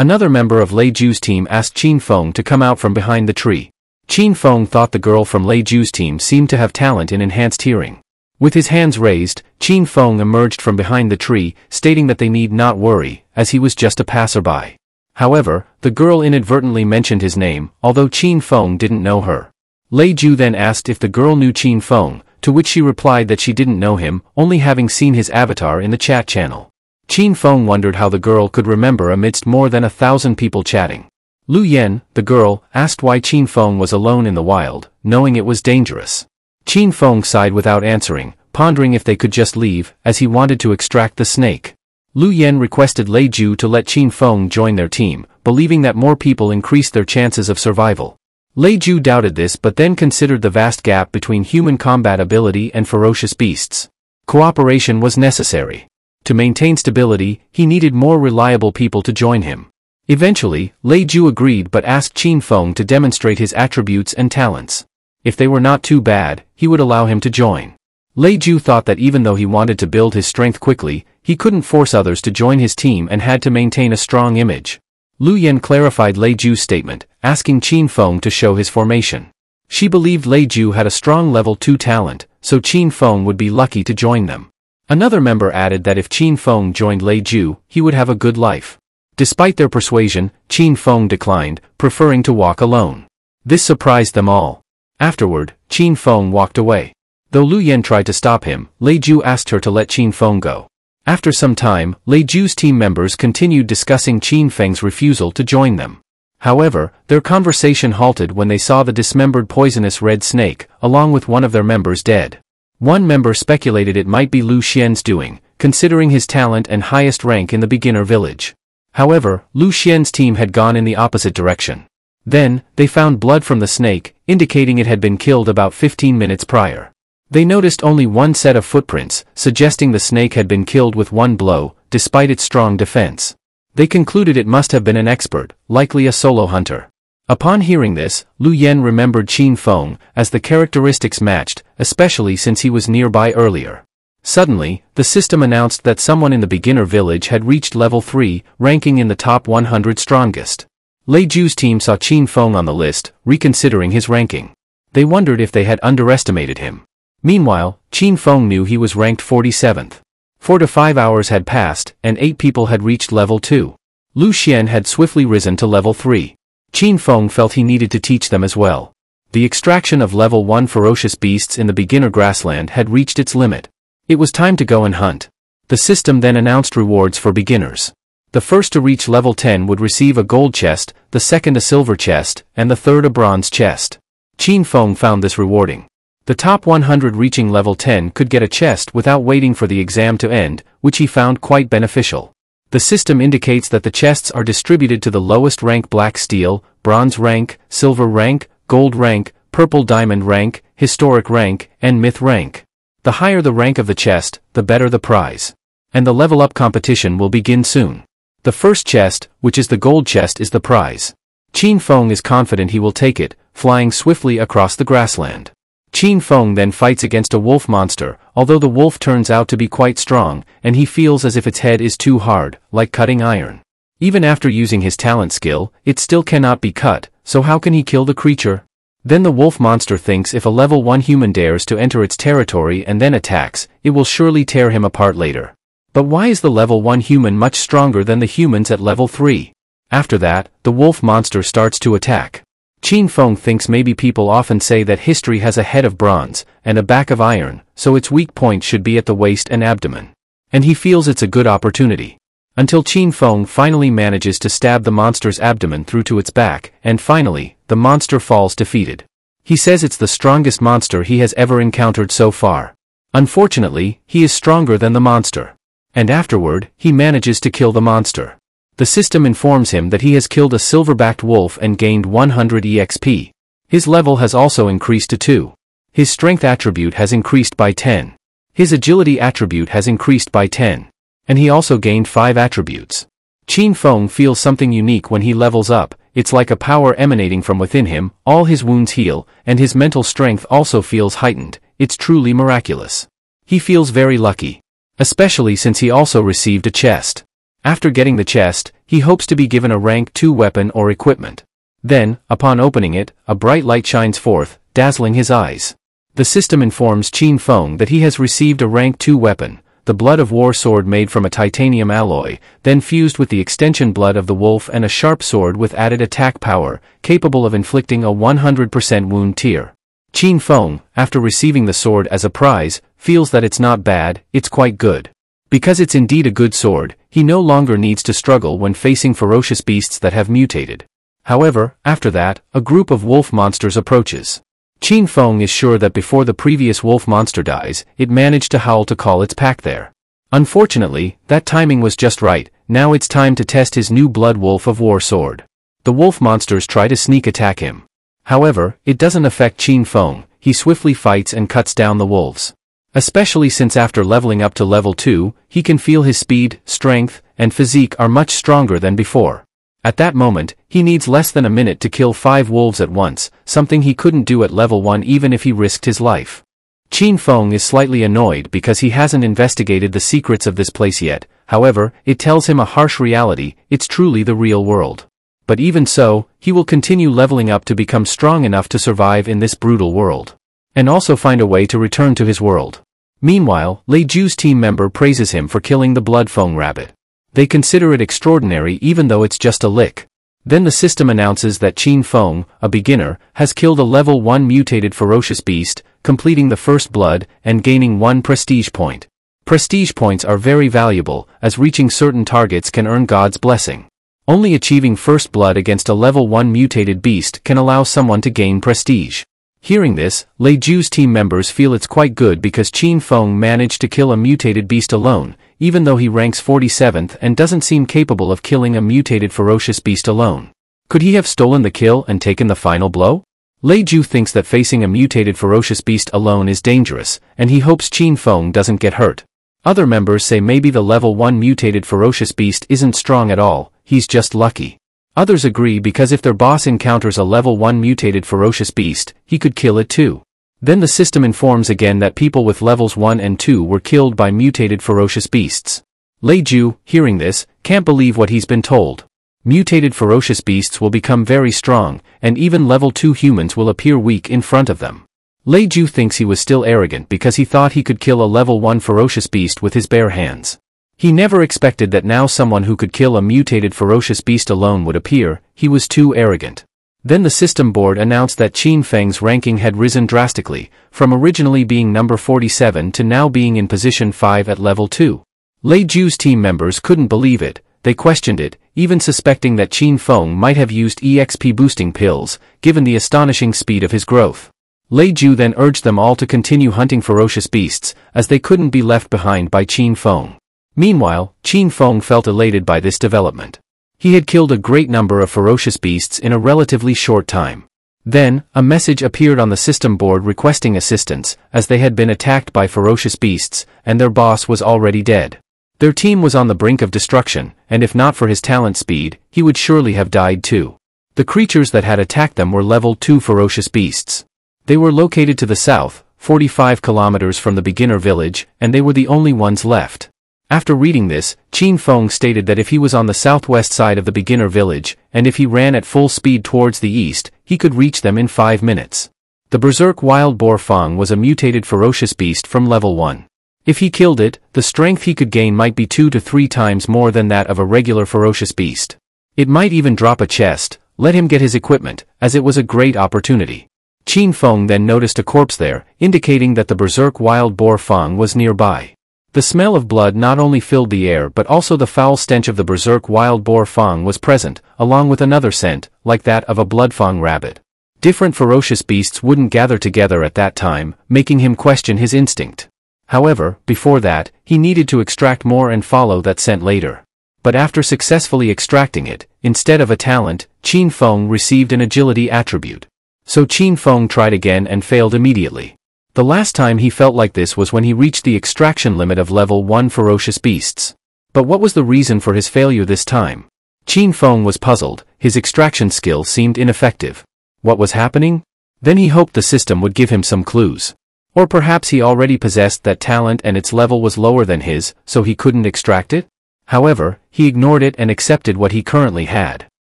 Another member of Lei Ju's team asked Qin Feng to come out from behind the tree. Qin Feng thought the girl from Lei Ju's team seemed to have talent in enhanced hearing. With his hands raised, Qin Feng emerged from behind the tree, stating that they need not worry, as he was just a passerby. However, the girl inadvertently mentioned his name, although Qin Feng didn't know her. Lei Ju then asked if the girl knew Qin Feng, to which she replied that she didn't know him, only having seen his avatar in the chat channel. Qin Feng wondered how the girl could remember amidst more than 1,000 people chatting. Lu Yan, the girl, asked why Qin Feng was alone in the wild, knowing it was dangerous. Qin Feng sighed without answering, pondering if they could just leave, as he wanted to extract the snake. Lu Yan requested Lei Ju to let Qin Feng join their team, believing that more people increased their chances of survival. Lei Ju doubted this but then considered the vast gap between human combat ability and ferocious beasts. Cooperation was necessary. To maintain stability, he needed more reliable people to join him. Eventually, Lei Ju agreed but asked Qin Feng to demonstrate his attributes and talents. If they were not too bad, he would allow him to join. Lei Ju thought that even though he wanted to build his strength quickly, he couldn't force others to join his team and had to maintain a strong image. Lu Yan clarified Lei Ju's statement, asking Qin Feng to show his formation. She believed Lei Ju had a strong level 2 talent, so Qin Feng would be lucky to join them. Another member added that if Qin Feng joined Lei Ju, he would have a good life. Despite their persuasion, Qin Feng declined, preferring to walk alone. This surprised them all. Afterward, Qin Feng walked away. Though Lu Yan tried to stop him, Lei Ju asked her to let Qin Feng go. After some time, Lei Ju's team members continued discussing Qin Feng's refusal to join them. However, their conversation halted when they saw the dismembered poisonous red snake, along with one of their members dead. One member speculated it might be Lu Xian's doing, considering his talent and highest rank in the beginner village. However, Lu Xian's team had gone in the opposite direction. Then, they found blood from the snake, indicating it had been killed about 15 minutes prior. They noticed only one set of footprints, suggesting the snake had been killed with one blow, despite its strong defense. They concluded it must have been an expert, likely a solo hunter. Upon hearing this, Lu Yan remembered Qin Feng, as the characteristics matched, especially since he was nearby earlier. Suddenly, the system announced that someone in the beginner village had reached level 3, ranking in the top 100 strongest. Lei Ju's team saw Qin Feng on the list, reconsidering his ranking. They wondered if they had underestimated him. Meanwhile, Qin Feng knew he was ranked 47th. 4 to 5 hours had passed, and 8 people had reached level 2. Lu Xian had swiftly risen to level 3. Qin Feng felt he needed to teach them as well. The extraction of level 1 ferocious beasts in the beginner grassland had reached its limit. It was time to go and hunt. The system then announced rewards for beginners. The first to reach level 10 would receive a gold chest, the second a silver chest, and the third a bronze chest. Qin Feng found this rewarding. The top 100 reaching level 10 could get a chest without waiting for the exam to end, which he found quite beneficial. The system indicates that the chests are distributed to the lowest rank black steel, bronze rank, silver rank, gold rank, purple diamond rank, historic rank, and myth rank. The higher the rank of the chest, the better the prize. And the level up competition will begin soon. The first chest, which is the gold chest, is the prize. Qin Feng is confident he will take it, flying swiftly across the grassland. Qin Feng then fights against a wolf monster, although the wolf turns out to be quite strong, and he feels as if its head is too hard, like cutting iron. Even after using his talent skill, it still cannot be cut, so how can he kill the creature? Then the wolf monster thinks if a level 1 human dares to enter its territory and then attacks, it will surely tear him apart later. But why is the level 1 human much stronger than the humans at level 3? After that, the wolf monster starts to attack. Qin Feng thinks maybe people often say that history has a head of bronze and a back of iron, so its weak point should be at the waist and abdomen. And he feels it's a good opportunity. Until Qin Feng finally manages to stab the monster's abdomen through to its back, and finally, the monster falls defeated. He says it's the strongest monster he has ever encountered so far. Unfortunately, he is stronger than the monster. And afterward, he manages to kill the monster. The system informs him that he has killed a silver-backed wolf and gained 100 EXP. His level has also increased to 2. His strength attribute has increased by 10. His agility attribute has increased by 10. And he also gained 5 attributes. Qin Feng feels something unique when he levels up. It's like a power emanating from within him, all his wounds heal, and his mental strength also feels heightened. It's truly miraculous. He feels very lucky. Especially since he also received a chest. After getting the chest, He hopes to be given a rank 2 weapon or equipment. Then, upon opening it, a bright light shines forth, dazzling his eyes. The system informs Qin Feng that he has received a rank 2 weapon, the blood of war sword made from a titanium alloy, then fused with the extension blood of the wolf, and a sharp sword with added attack power, capable of inflicting a 100% wound tier. Qin Feng, after receiving the sword as a prize, feels that it's not bad, it's quite good. Because it's indeed a good sword, he no longer needs to struggle when facing ferocious beasts that have mutated. However, after that, a group of wolf monsters approaches. Qin Feng is sure that before the previous wolf monster dies, it managed to howl to call its pack there. Unfortunately, that timing was just right. Now it's time to test his new blood wolf of war sword. The wolf monsters try to sneak attack him. However, it doesn't affect Qin Feng. He swiftly fights and cuts down the wolves. Especially since after leveling up to level 2, he can feel his speed, strength, and physique are much stronger than before. At that moment, he needs less than a minute to kill 5 wolves at once, something he couldn't do at level 1 even if he risked his life. Qin Feng is slightly annoyed because he hasn't investigated the secrets of this place yet. However, it tells him a harsh reality: it's truly the real world. But even so, he will continue leveling up to become strong enough to survive in this brutal world. And also find a way to return to his world. Meanwhile, Lei Ju's team member praises him for killing the blood Feng rabbit. They consider it extraordinary even though it's just a lick. Then the system announces that Qin Feng, a beginner, has killed a level 1 mutated ferocious beast, completing the first blood, and gaining 1 prestige point. Prestige points are very valuable, as reaching certain targets can earn God's blessing. Only achieving first blood against a level 1 mutated beast can allow someone to gain prestige. Hearing this, Lei Ju's team members feel it's quite good because Qin Feng managed to kill a mutated beast alone, even though he ranks 47th and doesn't seem capable of killing a mutated ferocious beast alone. Could he have stolen the kill and taken the final blow? Lei Ju thinks that facing a mutated ferocious beast alone is dangerous, and he hopes Qin Feng doesn't get hurt. Other members say maybe the level 1 mutated ferocious beast isn't strong at all, he's just lucky. Others agree because if their boss encounters a level 1 mutated ferocious beast, he could kill it too. Then the system informs again that people with levels 1 and 2 were killed by mutated ferocious beasts. Lei Ju, hearing this, can't believe what he's been told. Mutated ferocious beasts will become very strong, and even level 2 humans will appear weak in front of them. Lei Ju thinks he was still arrogant because he thought he could kill a level 1 ferocious beast with his bare hands. He never expected that now someone who could kill a mutated ferocious beast alone would appear. He was too arrogant. Then the system board announced that Qin Feng's ranking had risen drastically, from originally being number 47 to now being in position 5 at level 2. Lei Ju's team members couldn't believe it. They questioned it, even suspecting that Qin Feng might have used EXP boosting pills, given the astonishing speed of his growth. Lei Ju then urged them all to continue hunting ferocious beasts, as they couldn't be left behind by Qin Feng. Meanwhile, Qin Feng felt elated by this development. He had killed a great number of ferocious beasts in a relatively short time. Then, a message appeared on the system board requesting assistance, as they had been attacked by ferocious beasts, and their boss was already dead. Their team was on the brink of destruction, and if not for his talent speed, he would surely have died too. The creatures that had attacked them were level 2 ferocious beasts. They were located to the south, 45 kilometers from the beginner village, and they were the only ones left. After reading this, Qin Feng stated that if he was on the southwest side of the beginner village, and if he ran at full speed towards the east, he could reach them in 5 minutes. The berserk wild boar Feng was a mutated ferocious beast from level 1. If he killed it, the strength he could gain might be 2 to 3 times more than that of a regular ferocious beast. It might even drop a chest. Let him get his equipment, as it was a great opportunity. Qin Feng then noticed a corpse there, indicating that the berserk wild boar Feng was nearby. The smell of blood not only filled the air but also the foul stench of the berserk wild boar Feng was present, along with another scent, like that of a blood Feng rabbit. Different ferocious beasts wouldn't gather together at that time, making him question his instinct. However, before that, he needed to extract more and follow that scent later. But after successfully extracting it, instead of a talent, Qin Feng received an agility attribute. So Qin Feng tried again and failed immediately. The last time he felt like this was when he reached the extraction limit of level 1 ferocious beasts. But what was the reason for his failure this time? Qin Feng was puzzled. His extraction skill seemed ineffective. What was happening? Then he hoped the system would give him some clues. Or perhaps he already possessed that talent and its level was lower than his, so he couldn't extract it? However, he ignored it and accepted what he currently had.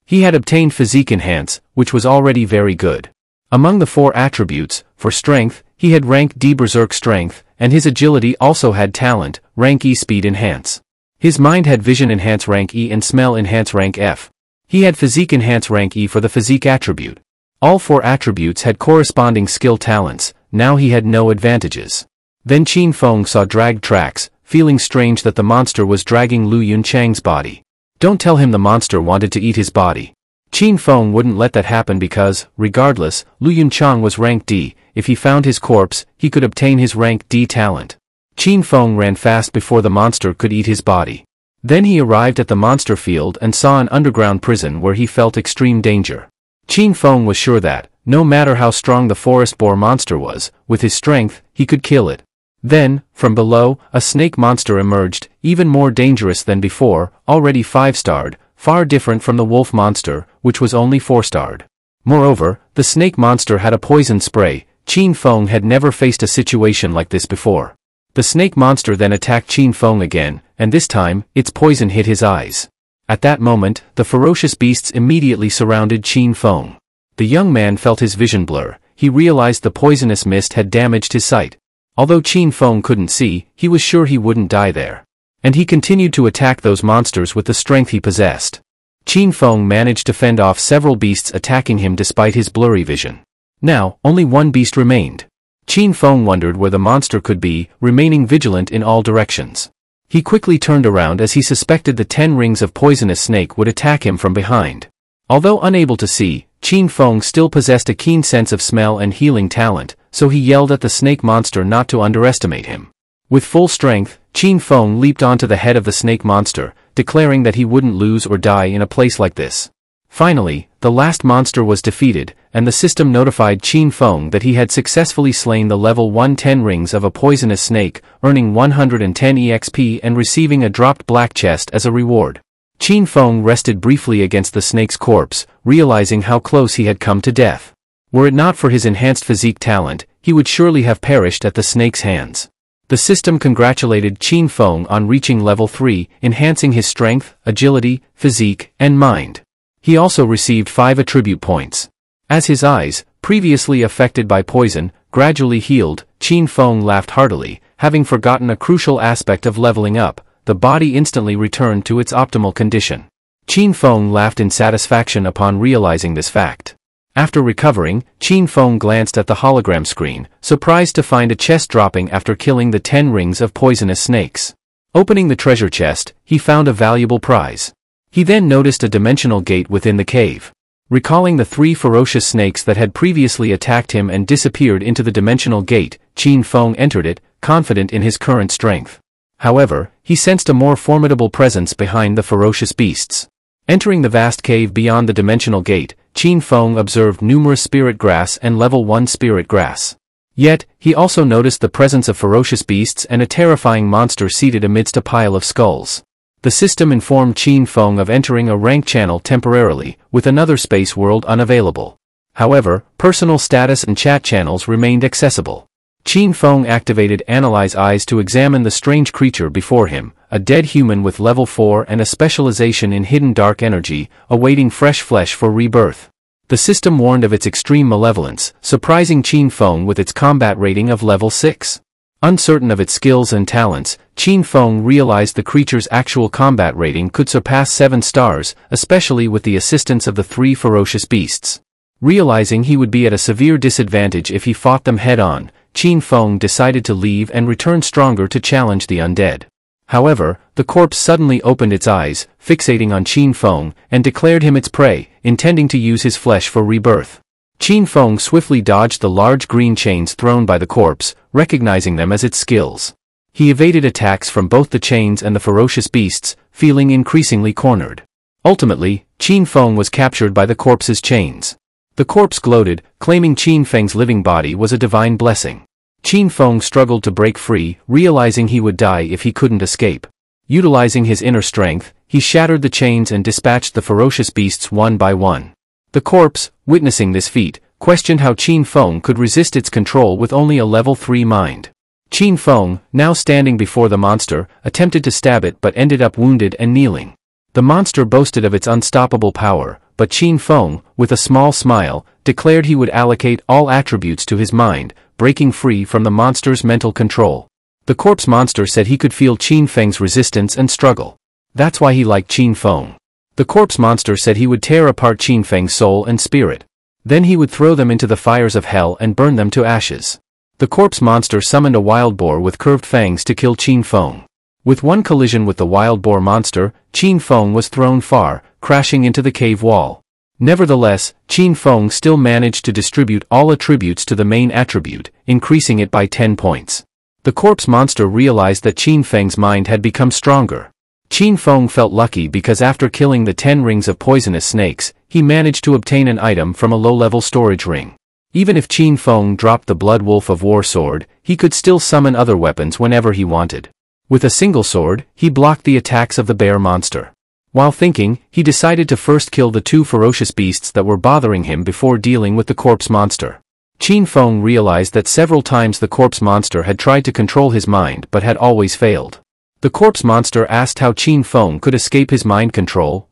He had obtained Physique Enhance, which was already very good. Among the 4 attributes, for strength, he had rank D Berserk Strength, and his agility also had talent, rank E Speed Enhance. His mind had Vision Enhance rank E and Smell Enhance rank F. He had Physique Enhance rank E for the Physique attribute. All 4 attributes had corresponding skill talents, now he had no advantages. Then Qin Feng saw dragged tracks, feeling strange that the monster was dragging Lu Yunchang's body. Don't tell him the monster wanted to eat his body. Qin Feng wouldn't let that happen because, regardless, Lu Yunchang was rank D. If he found his corpse, he could obtain his rank D talent. Qin Feng ran fast before the monster could eat his body. Then he arrived at the monster field and saw an underground prison where he felt extreme danger. Qin Feng was sure that, no matter how strong the forest boar monster was, with his strength, he could kill it. Then, from below, a snake monster emerged, even more dangerous than before, already 5-starred, far different from the wolf monster, which was only 4-starred. Moreover, the snake monster had a poison spray. Qin Feng had never faced a situation like this before. The snake monster then attacked Qin Feng again, and this time, its poison hit his eyes. At that moment, the ferocious beasts immediately surrounded Qin Feng. The young man felt his vision blur. He realized the poisonous mist had damaged his sight. Although Qin Feng couldn't see, he was sure he wouldn't die there. And he continued to attack those monsters with the strength he possessed. Qin Feng managed to fend off several beasts attacking him despite his blurry vision. Now, only one beast remained. Qin Feng wondered where the monster could be, remaining vigilant in all directions. He quickly turned around as he suspected the 10 rings of poisonous snake would attack him from behind. Although unable to see, Qin Feng still possessed a keen sense of smell and healing talent, so he yelled at the snake monster not to underestimate him. With full strength, Qin Feng leaped onto the head of the snake monster, declaring that he wouldn't lose or die in a place like this. Finally, the last monster was defeated, and the system notified Qin Feng that he had successfully slain the level 110 rings of a poisonous snake, earning 110 EXP and receiving a dropped black chest as a reward. Qin Feng rested briefly against the snake's corpse, realizing how close he had come to death. Were it not for his enhanced physique talent, he would surely have perished at the snake's hands. The system congratulated Qin Feng on reaching level 3, enhancing his strength, agility, physique, and mind. He also received 5 attribute points. As his eyes, previously affected by poison, gradually healed, Qin Feng laughed heartily, having forgotten a crucial aspect of leveling up. The body instantly returned to its optimal condition. Qin Feng laughed in satisfaction upon realizing this fact. After recovering, Qin Feng glanced at the hologram screen, surprised to find a chest dropping after killing the 10 rings of poisonous snakes. Opening the treasure chest, he found a valuable prize. He then noticed a dimensional gate within the cave. Recalling the 3 ferocious snakes that had previously attacked him and disappeared into the dimensional gate, Qin Feng entered it, confident in his current strength. However, he sensed a more formidable presence behind the ferocious beasts. Entering the vast cave beyond the dimensional gate, Qin Feng observed numerous spirit grass and level 1 spirit grass. Yet, he also noticed the presence of ferocious beasts and a terrifying monster seated amidst a pile of skulls. The system informed Qin Feng of entering a rank channel temporarily, with another space world unavailable. However, personal status and chat channels remained accessible. Qin Feng activated Analyze Eyes to examine the strange creature before him, a dead human with level 4 and a specialization in hidden dark energy, awaiting fresh flesh for rebirth. The system warned of its extreme malevolence, surprising Qin Feng with its combat rating of level 6. Uncertain of its skills and talents, Qin Feng realized the creature's actual combat rating could surpass 7 stars, especially with the assistance of the 3 ferocious beasts. Realizing he would be at a severe disadvantage if he fought them head-on, Qin Feng decided to leave and return stronger to challenge the undead. However, the corpse suddenly opened its eyes, fixating on Qin Feng, and declared him its prey, intending to use his flesh for rebirth. Qin Feng swiftly dodged the large green chains thrown by the corpse, recognizing them as its skills. He evaded attacks from both the chains and the ferocious beasts, feeling increasingly cornered. Ultimately, Qin Feng was captured by the corpse's chains. The corpse gloated, claiming Qin Feng's living body was a divine blessing. Qin Feng struggled to break free, realizing he would die if he couldn't escape. Utilizing his inner strength, he shattered the chains and dispatched the ferocious beasts one by one. The corpse, witnessing this feat, questioned how Qin Feng could resist its control with only a level 3 mind. Qin Feng, now standing before the monster, attempted to stab it but ended up wounded and kneeling. The monster boasted of its unstoppable power, but Qin Feng, with a small smile, declared he would allocate all attributes to his mind, breaking free from the monster's mental control. The corpse monster said he could feel Qin Feng's resistance and struggle. That's why he liked Qin Feng. The corpse monster said he would tear apart Qin Feng's soul and spirit. Then he would throw them into the fires of hell and burn them to ashes. The corpse monster summoned a wild boar with curved fangs to kill Qin Feng. With one collision with the wild boar monster, Qin Feng was thrown far, crashing into the cave wall. Nevertheless, Qin Feng still managed to distribute all attributes to the main attribute, increasing it by 10 points. The corpse monster realized that Qin Feng's mind had become stronger. Qin Feng felt lucky because after killing the 10 rings of poisonous snakes, he managed to obtain an item from a low-level storage ring. Even if Qin Feng dropped the Blood Wolf of War sword, he could still summon other weapons whenever he wanted. With a single sword, he blocked the attacks of the bear monster. While thinking, he decided to first kill the 2 ferocious beasts that were bothering him before dealing with the corpse monster. Qin Feng realized that several times the corpse monster had tried to control his mind but had always failed. The corpse monster asked how Qin Feng could escape his mind control.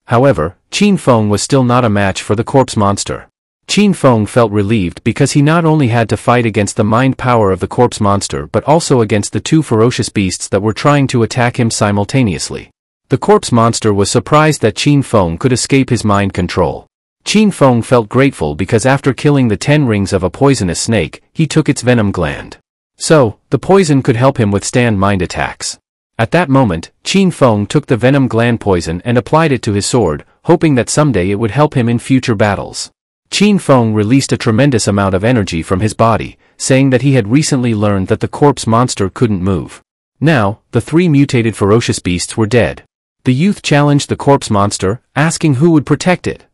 However, Qin Feng was still not a match for the corpse monster. Qin Feng felt relieved because he not only had to fight against the mind power of the corpse monster but also against the 2 ferocious beasts that were trying to attack him simultaneously. The corpse monster was surprised that Qin Feng could escape his mind control. Qin Feng felt grateful because after killing the 10 rings of a poisonous snake, he took its venom gland. So, the poison could help him withstand mind attacks. At that moment, Qin Feng took the venom gland poison and applied it to his sword, hoping that someday it would help him in future battles. Qin Feng released a tremendous amount of energy from his body, saying that he had recently learned that the corpse monster couldn't move. Now, the 3 mutated ferocious beasts were dead. The youth challenged the corpse monster, asking who would protect it.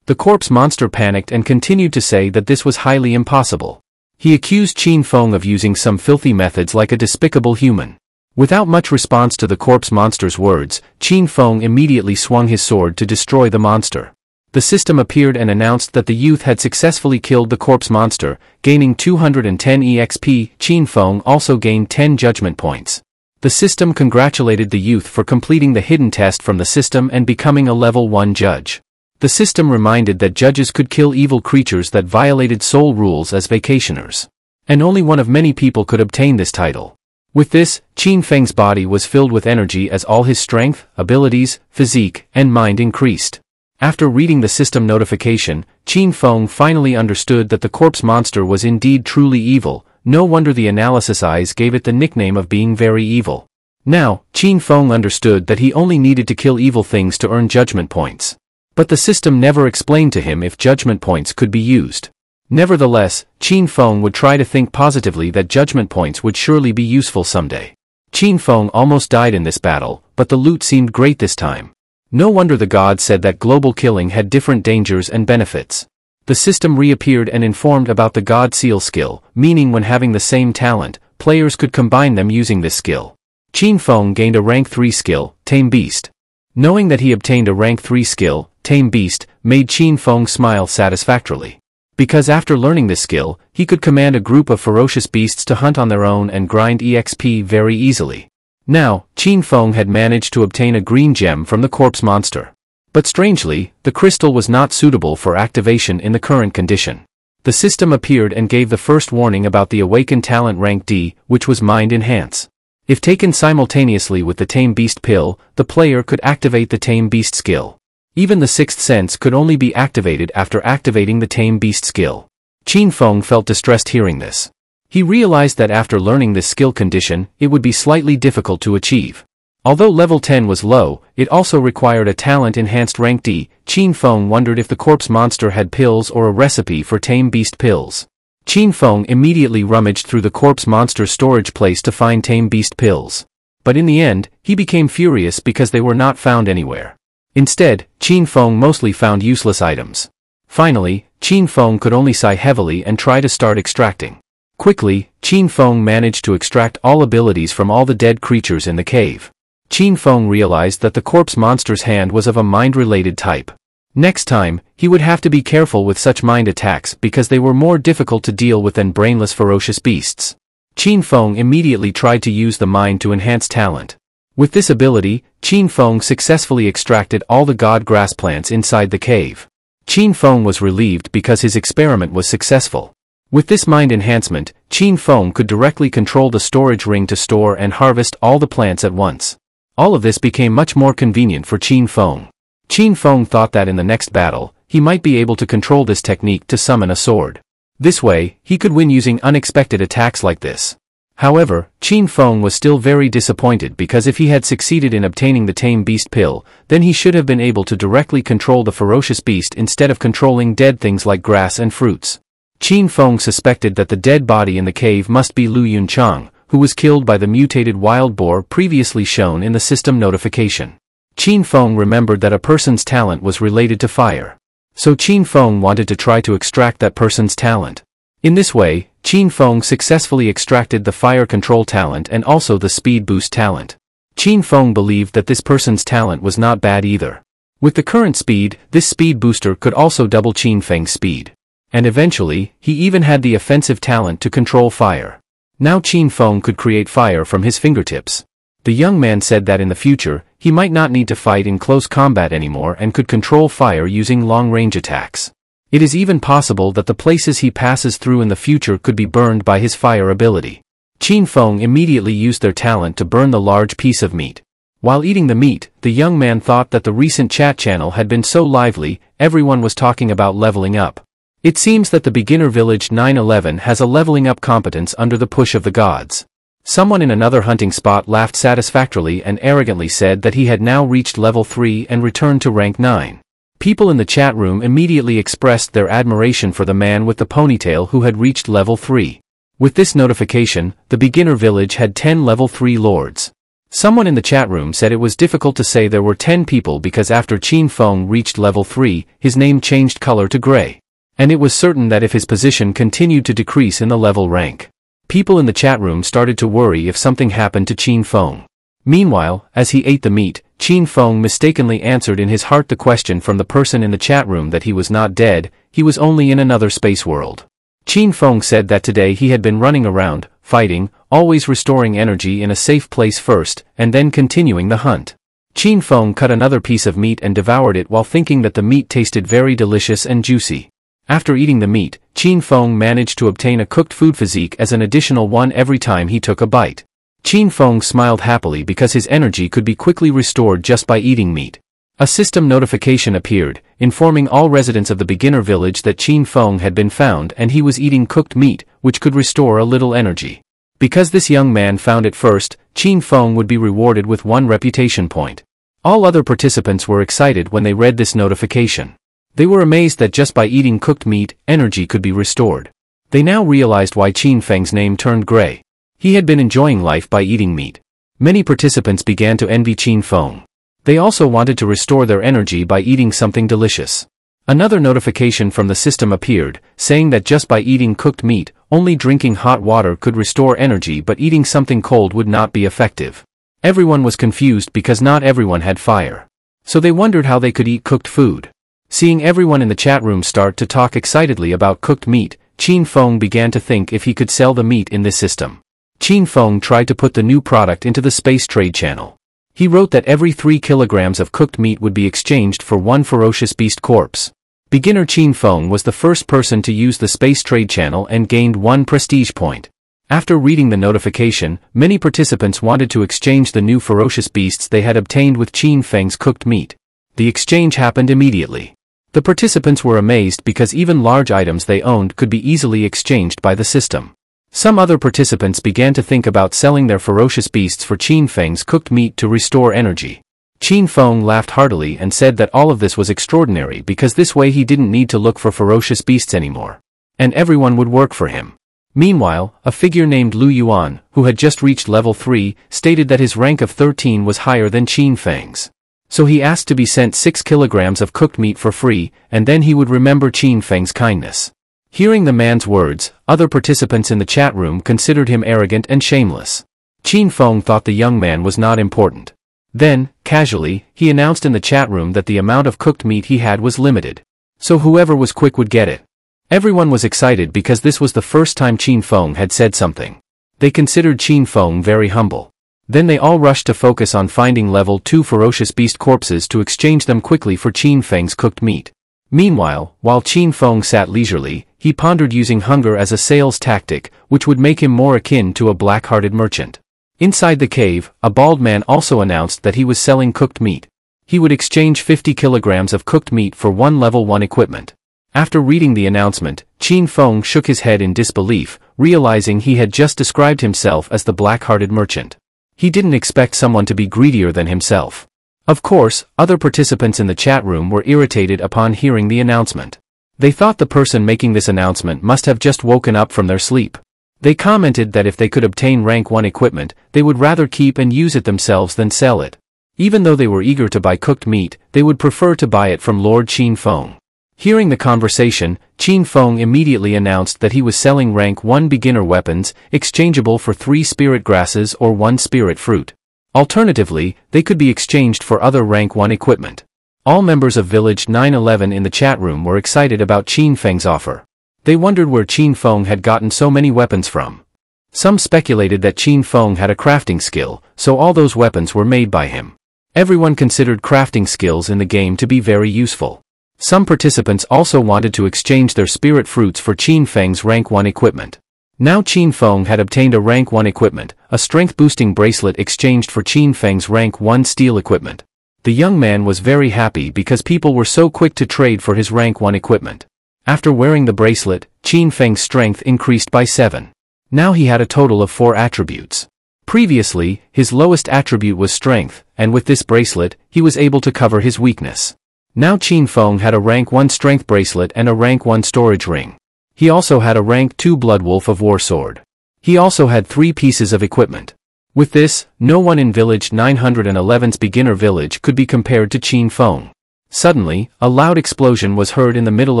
The corpse monster panicked and continued to say that this was highly impossible. He accused Qin Feng of using some filthy methods like a despicable human. Without much response to the corpse monster's words, Qin Feng immediately swung his sword to destroy the monster. The system appeared and announced that the youth had successfully killed the corpse monster, gaining 210 EXP. Qin Feng also gained 10 judgment points. The system congratulated the youth for completing the hidden test from the system and becoming a level 1 judge. The system reminded that judges could kill evil creatures that violated soul rules as vacationers. And only one of many people could obtain this title. With this, Qin Feng's body was filled with energy as all his strength, abilities, physique, and mind increased. After reading the system notification, Qin Feng finally understood that the corpse monster was indeed truly evil. No wonder the analysis eyes gave it the nickname of being very evil. Now, Qin Feng understood that he only needed to kill evil things to earn judgment points. But the system never explained to him if judgment points could be used. Nevertheless, Qin Feng would try to think positively that judgment points would surely be useful someday. Qin Feng almost died in this battle, but the loot seemed great this time. No wonder the gods said that global killing had different dangers and benefits. The system reappeared and informed about the God Seal skill, meaning when having the same talent, players could combine them using this skill. Qin Feng gained a rank 3 skill, Tame Beast. Knowing that he obtained a rank 3 skill, Tame Beast, made Qin Feng smile satisfactorily. Because after learning this skill, he could command a group of ferocious beasts to hunt on their own and grind EXP very easily. Now, Qin Feng had managed to obtain a green gem from the corpse monster. But strangely, the crystal was not suitable for activation in the current condition. The system appeared and gave the first warning about the awakened talent rank D, which was Mind Enhance. If taken simultaneously with the Tame Beast pill, the player could activate the Tame Beast skill. Even the sixth sense could only be activated after activating the Tame Beast skill. Qin Feng felt distressed hearing this. He realized that after learning this skill condition, it would be slightly difficult to achieve. Although level 10 was low, it also required a talent-enhanced rank D. Qin Feng wondered if the corpse monster had pills or a recipe for Tame Beast pills. Qin Feng immediately rummaged through the corpse monster's storage place to find Tame Beast pills. But in the end, he became furious because they were not found anywhere. Instead, Qin Feng mostly found useless items. Finally, Qin Feng could only sigh heavily and try to start extracting. Quickly, Qin Feng managed to extract all abilities from all the dead creatures in the cave. Qin Feng realized that the corpse monster's hand was of a mind-related type. Next time, he would have to be careful with such mind attacks because they were more difficult to deal with than brainless ferocious beasts. Qin Feng immediately tried to use the mind to enhance talent. With this ability, Qin Feng successfully extracted all the god grass plants inside the cave. Qin Feng was relieved because his experiment was successful. With this mind enhancement, Qin Feng could directly control the storage ring to store and harvest all the plants at once. All of this became much more convenient for Qin Feng. Qin Feng thought that in the next battle, he might be able to control this technique to summon a sword. This way, he could win using unexpected attacks like this. However, Qin Feng was still very disappointed because if he had succeeded in obtaining the tame beast pill, then he should have been able to directly control the ferocious beast instead of controlling dead things like grass and fruits. Qin Feng suspected that the dead body in the cave must be Lu Yunchang, who was killed by the mutated wild boar previously shown in the system notification. Qin Feng remembered that a person's talent was related to fire. So Qin Feng wanted to try to extract that person's talent. In this way, Qin Feng successfully extracted the fire control talent and also the speed boost talent. Qin Feng believed that this person's talent was not bad either. With the current speed, this speed booster could also double Qin Feng's speed. And eventually, he even had the offensive talent to control fire. Now Qin Feng could create fire from his fingertips. The young man said that in the future, he might not need to fight in close combat anymore and could control fire using long-range attacks. It is even possible that the places he passes through in the future could be burned by his fire ability. Qin Feng immediately used their talent to burn the large piece of meat. While eating the meat, the young man thought that the recent chat channel had been so lively, everyone was talking about leveling up. It seems that the beginner village 911 has a leveling up competence under the push of the gods. Someone in another hunting spot laughed satisfactorily and arrogantly said that he had now reached level 3 and returned to rank 9. People in the chat room immediately expressed their admiration for the man with the ponytail who had reached level 3. With this notification, the beginner village had 10 level 3 lords. Someone in the chat room said it was difficult to say there were 10 people because after Qin Feng reached level 3, his name changed color to gray. And it was certain that if his position continued to decrease in the level rank, people in the chat room started to worry if something happened to Qin Feng. Meanwhile, as he ate the meat, Qin Feng mistakenly answered in his heart the question from the person in the chat room that he was not dead, he was only in another space world. Qin Feng said that today he had been running around, fighting, always restoring energy in a safe place first, and then continuing the hunt. Qin Feng cut another piece of meat and devoured it while thinking that the meat tasted very delicious and juicy. After eating the meat, Qin Feng managed to obtain a cooked food physique as an additional one every time he took a bite. Qin Feng smiled happily because his energy could be quickly restored just by eating meat. A system notification appeared, informing all residents of the beginner village that Qin Feng had been found and he was eating cooked meat, which could restore a little energy. Because this young man found it first, Qin Feng would be rewarded with 1 reputation point. All other participants were excited when they read this notification. They were amazed that just by eating cooked meat, energy could be restored. They now realized why Qin Feng's name turned gray. He had been enjoying life by eating meat. Many participants began to envy Qin Feng. They also wanted to restore their energy by eating something delicious. Another notification from the system appeared, saying that just by eating cooked meat, only drinking hot water could restore energy but eating something cold would not be effective. Everyone was confused because not everyone had fire. So they wondered how they could eat cooked food. Seeing everyone in the chat room start to talk excitedly about cooked meat, Qin Feng began to think if he could sell the meat in this system. Qin Feng tried to put the new product into the space trade channel. He wrote that every 3 kilograms of cooked meat would be exchanged for 1 ferocious beast corpse. Beginner Qin Feng was the first person to use the space trade channel and gained 1 prestige point. After reading the notification, many participants wanted to exchange the new ferocious beasts they had obtained with Qin Feng's cooked meat. The exchange happened immediately. The participants were amazed because even large items they owned could be easily exchanged by the system. Some other participants began to think about selling their ferocious beasts for Qin Feng's cooked meat to restore energy. Qin Feng laughed heartily and said that all of this was extraordinary because this way he didn't need to look for ferocious beasts anymore. And everyone would work for him. Meanwhile, a figure named Lu Yuan, who had just reached level 3, stated that his rank of 13 was higher than Qin Feng's. So he asked to be sent 6 kilograms of cooked meat for free, and then he would remember Qin Feng's kindness. Hearing the man's words, other participants in the chat room considered him arrogant and shameless. Qin Feng thought the young man was not important. Then, casually, he announced in the chat room that the amount of cooked meat he had was limited. So whoever was quick would get it. Everyone was excited because this was the first time Qin Feng had said something. They considered Qin Feng very humble. Then they all rushed to focus on finding level 2 ferocious beast corpses to exchange them quickly for Qin Feng's cooked meat. Meanwhile, while Qin Feng sat leisurely, he pondered using hunger as a sales tactic, which would make him more akin to a black-hearted merchant. Inside the cave, a bald man also announced that he was selling cooked meat. He would exchange 50 kilograms of cooked meat for one level 1 equipment. After reading the announcement, Qin Feng shook his head in disbelief, realizing he had just described himself as the black-hearted merchant. He didn't expect someone to be greedier than himself. Of course, other participants in the chat room were irritated upon hearing the announcement. They thought the person making this announcement must have just woken up from their sleep. They commented that if they could obtain rank 1 equipment, they would rather keep and use it themselves than sell it. Even though they were eager to buy cooked meat, they would prefer to buy it from Lord Qin Feng. Hearing the conversation, Qin Feng immediately announced that he was selling rank 1 beginner weapons, exchangeable for 3 spirit grasses or 1 spirit fruit. Alternatively, they could be exchanged for other rank 1 equipment. All members of Village 911 in the chat room were excited about Qin Feng's offer. They wondered where Qin Feng had gotten so many weapons from. Some speculated that Qin Feng had a crafting skill, so all those weapons were made by him. Everyone considered crafting skills in the game to be very useful. Some participants also wanted to exchange their spirit fruits for Qin Feng's rank 1 equipment. Now Qin Feng had obtained a rank 1 equipment, a strength-boosting bracelet exchanged for Qin Feng's rank 1 steel equipment. The young man was very happy because people were so quick to trade for his rank 1 equipment. After wearing the bracelet, Qin Feng's strength increased by 7. Now he had a total of 4 attributes. Previously, his lowest attribute was strength, and with this bracelet, he was able to cover his weakness. Now Qin Feng had a rank 1 strength bracelet and a rank 1 storage ring. He also had a rank 2 Blood Wolf of War sword. He also had 3 pieces of equipment. With this, no one in Village 911's beginner village could be compared to Qin Feng. Suddenly, a loud explosion was heard in the middle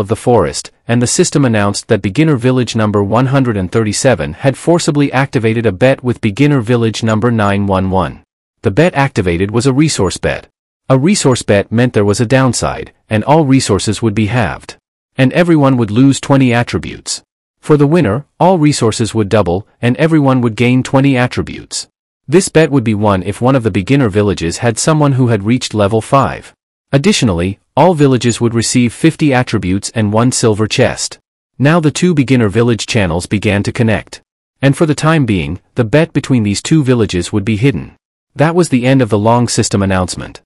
of the forest, and the system announced that beginner village number 137 had forcibly activated a bet with beginner village number 911. The bet activated was a resource bet. A resource bet meant there was a downside, and all resources would be halved. And everyone would lose 20 attributes. For the winner, all resources would double, and everyone would gain 20 attributes. This bet would be won if one of the beginner villages had someone who had reached level 5. Additionally, all villages would receive 50 attributes and 1 silver chest. Now the 2 beginner village channels began to connect. And for the time being, the bet between these 2 villages would be hidden. That was the end of the long system announcement.